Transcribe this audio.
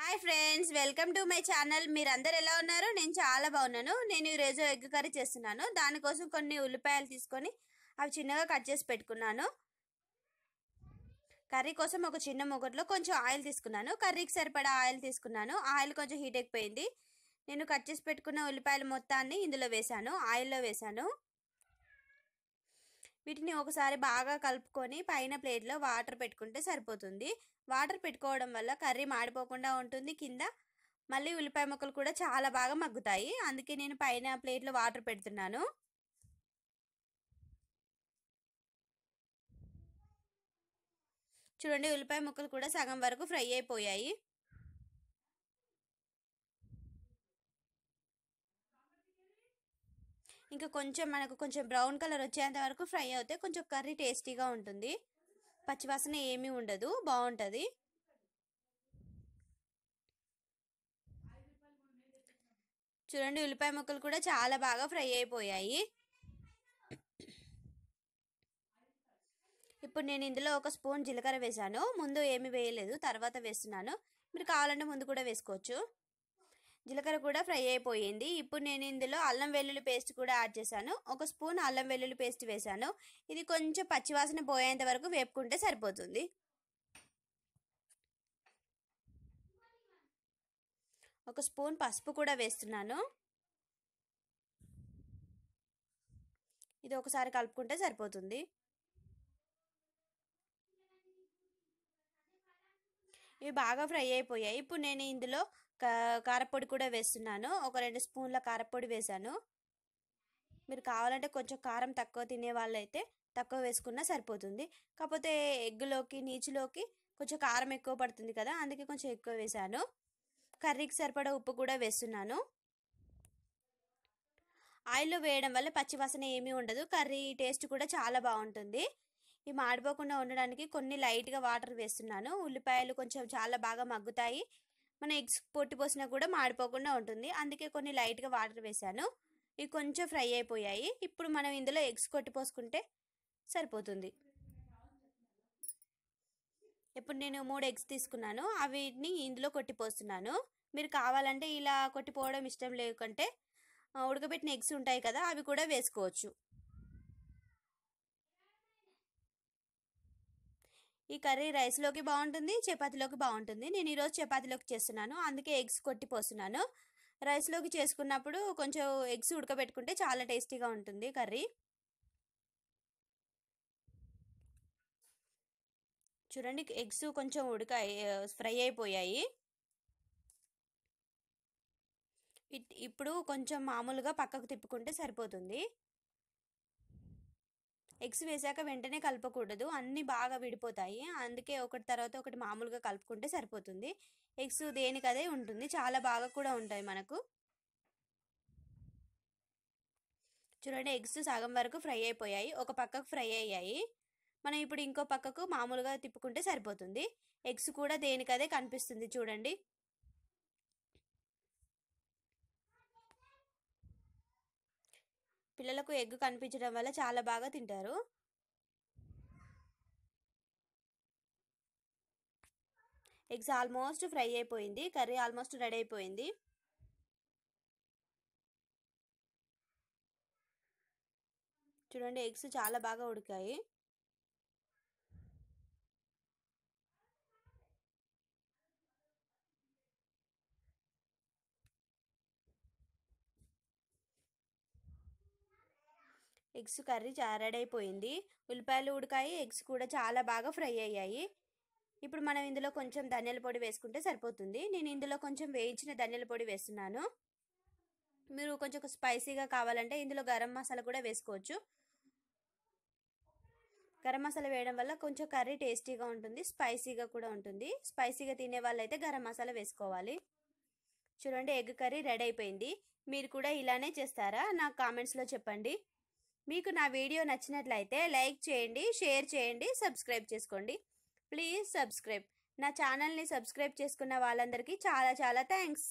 Hi friends, welcome to my channel. మీరందరూ ఎలా ఉన్నారు? నేను చాలా బాగున్నాను. నేను ఈరోజు ఎగ్ కర్రీ చేస్తున్నాను. దానికోసం కొన్ని ఉల్లిపాయలు తీసుకొని అవి చిన్నగా కట్ చేసి పెట్టుకున్నాను. కర్రీ కోసం ఒక చిన్న మొగట్లో కొంచెం ఆయిల్ తీసుకున్నాను. కర్రీకి సరిపడా ఆయిల్ తీసుకున్నాను. ఆయిల్ కొంచెం హీట్ అయిపోయింది. నేను కట్ చేసి పెట్టుకున్న ఉల్లిపాయలు మొత్తాన్ని ఇందులో వేసాను, ఆయిల్లో వేసాను. వీటిని ఒకసారి బాగా కలుపుకొని పైన ప్లేట్లో వాటర్ పెట్టుకుంటే సరిపోతుంది. వాటర్ పెట్టుకోవడం వల్ల కర్రీ మాడిపోకుండా ఉంటుంది. కింద మళ్ళీ ఉల్లిపాయ ముక్కలు కూడా చాలా బాగా మగ్గుతాయి. అందుకే నేను పైన ప్లేట్లో వాటర్ పెడుతున్నాను. చూడండి, ఉల్లిపాయ ముక్కలు కూడా సగం వరకు ఫ్రై అయిపోయాయి. ఇంకా మనకు కొంచెం బ్రౌన్ కలర్ వచ్చేంత వరకు ఫ్రై అవుతే కొంచెం కర్రీ టేస్టీగా ఉంటుంది. పచ్చివాసన ఏమీ ఉండదు, బాగుంటుంది. చూడండి, ఉల్లిపాయ ముక్కలు కూడా చాలా బాగా ఫ్రై అయిపోయాయి. ఇప్పుడు నేను ఇందులో ఒక స్పూన్ జీలకర్ర వేసాను. ముందు ఏమీ వేయలేదు, తర్వాత వేస్తున్నాను. మీరు కావాలంటే ముందు కూడా వేసుకోవచ్చు. జీలకర్ర కూడా ఫ్రై అయిపోయింది. ఇప్పుడు నేను ఇందులో అల్లం వెల్లుల్లి పేస్ట్ కూడా యాడ్ చేశాను. ఒక స్పూన్ అల్లం వెల్లుల్లి పేస్ట్ వేసాను. ఇది కొంచెం పచ్చివాసన పోయేంత వరకు వేపుకుంటే సరిపోతుంది. ఒక స్పూన్ పసుపు కూడా వేస్తున్నాను. ఇది ఒకసారి కలుపుకుంటే సరిపోతుంది. ఇవి బాగా ఫ్రై అయిపోయాయి. ఇప్పుడు నేను ఇందులో కారపొడి కూడా వేస్తున్నాను. ఒక 2 స్పూన్ల కారపొడి వేసాను. మీరు కావాలంటే కొంచెం కారం తక్కువ తినే వాళ్ళైతే తక్కువ వేసుకున్నా సరిపోతుంది. కాకపోతే ఎగ్గులోకి నీచులోకి కొంచెం కారం ఎక్కువ పడుతుంది కదా, అందుకే కొంచెం ఎక్కువ వేసాను. కర్రీకి సరిపడా ఉప్పు కూడా వేస్తున్నాను. ఆయిల్లో వేయడం వల్ల పచ్చివాసన ఏమీ ఉండదు. కర్రీ టేస్ట్ కూడా చాలా బాగుంటుంది. ఇవి మాడిపోకుండా ఉండడానికి కొన్ని లైట్గా వాటర్ వేస్తున్నాను. ఉల్లిపాయలు కొంచెం చాలా బాగా మగ్గుతాయి. మన ఎగ్స్ పొట్టి పోసినా కూడా మాడిపోకుండా ఉంటుంది. అందుకే కొన్ని లైట్గా వాటర్ వేసాను. ఇవి కొంచెం ఫ్రై అయిపోయాయి. ఇప్పుడు మనం ఇందులో ఎగ్స్ కొట్టిపోసుకుంటే సరిపోతుంది. ఇప్పుడు నేను 3 ఎగ్స్ తీసుకున్నాను. వీటిని ఇందులో కొట్టిపోస్తున్నాను. మీరు కావాలంటే ఇలా కొట్టిపోవడం ఇష్టం లేకుంటే ఉడకబెట్టిన ఎగ్స్ ఉంటాయి కదా, అవి కూడా వేసుకోవచ్చు. ఈ కర్రీ రైస్లోకి బాగుంటుంది, చపాతీలోకి బాగుంటుంది. నేను ఈరోజు చపాతీలోకి చేస్తున్నాను, అందుకే ఎగ్స్ కొట్టిపోస్తున్నాను. రైస్లోకి చేసుకున్నప్పుడు కొంచెం ఎగ్స్ ఉడకబెట్టుకుంటే చాలా టేస్టీగా ఉంటుంది కర్రీ. చూడండి, ఎగ్స్ కొంచెం ఫ్రై అయిపోయాయి. ఇప్పుడు కొంచెం మామూలుగా పక్కకు తిప్పుకుంటే సరిపోతుంది. ఎగ్స్ వేసాక వెంటనే కలపకూడదు, అన్నీ బాగా విడిపోతాయి. అందుకే ఒకటి తర్వాత ఒకటి మామూలుగా కలుపుకుంటే సరిపోతుంది. ఎగ్స్ దేనికదే ఉంటుంది, చాలా బాగా కూడా ఉంటాయి మనకు. చూడండి, ఎగ్స్ సగం వరకు ఫ్రై అయిపోయాయి, ఒక పక్కకు ఫ్రై అయ్యాయి. మనం ఇప్పుడు ఇంకో పక్కకు మామూలుగా తిప్పుకుంటే సరిపోతుంది. ఎగ్స్ కూడా దేనికదే కనిపిస్తుంది. చూడండి, పిల్లలకు ఎగ్ కనిపించడం వల్ల చాలా బాగా తింటారు. ఎగ్స్ ఆల్మోస్ట్ ఫ్రై అయిపోయింది. కర్రీ ఆల్మోస్ట్ రెడీ అయిపోయింది. చూడండి, ఎగ్స్ చాలా బాగా ఉడికాయి. ఎగ్స్ కర్రీ రెడీ అయిపోయింది. ఉల్లిపాయలు ఉడికాయి, ఎగ్స్ కూడా చాలా బాగా ఫ్రై అయ్యాయి. ఇప్పుడు మనం ఇందులో కొంచెం ధనియాల పొడి వేసుకుంటే సరిపోతుంది. నేను ఇందులో కొంచెం వేయించిన ధనియాల పొడి వేస్తున్నాను. మీరు కొంచెం స్పైసీగా కావాలంటే ఇందులో గరం మసాలా కూడా వేసుకోవచ్చు. గరం మసాలా వేయడం వల్ల కొంచెం కర్రీ టేస్టీగా ఉంటుంది, స్పైసీగా కూడా ఉంటుంది. స్పైసీగా తినే వాళ్ళైతే గరం మసాలా వేసుకోవాలి. చూడండి, ఎగ్ కర్రీ రెడీ అయిపోయింది. మీరు కూడా ఇలానే చేస్తారా? నాకు కామెంట్స్లో చెప్పండి. మీకు నా వీడియో నచ్చినట్లయితే లైక్ చేయండి, షేర్ చేయండి, సబ్స్క్రైబ్ చేసుకోండి. Please subscribe. నా ఛానల్ని సబ్స్క్రైబ్ చేసుకున్న వాళ్ళందరికీ చాలా చాలా థ్యాంక్స్.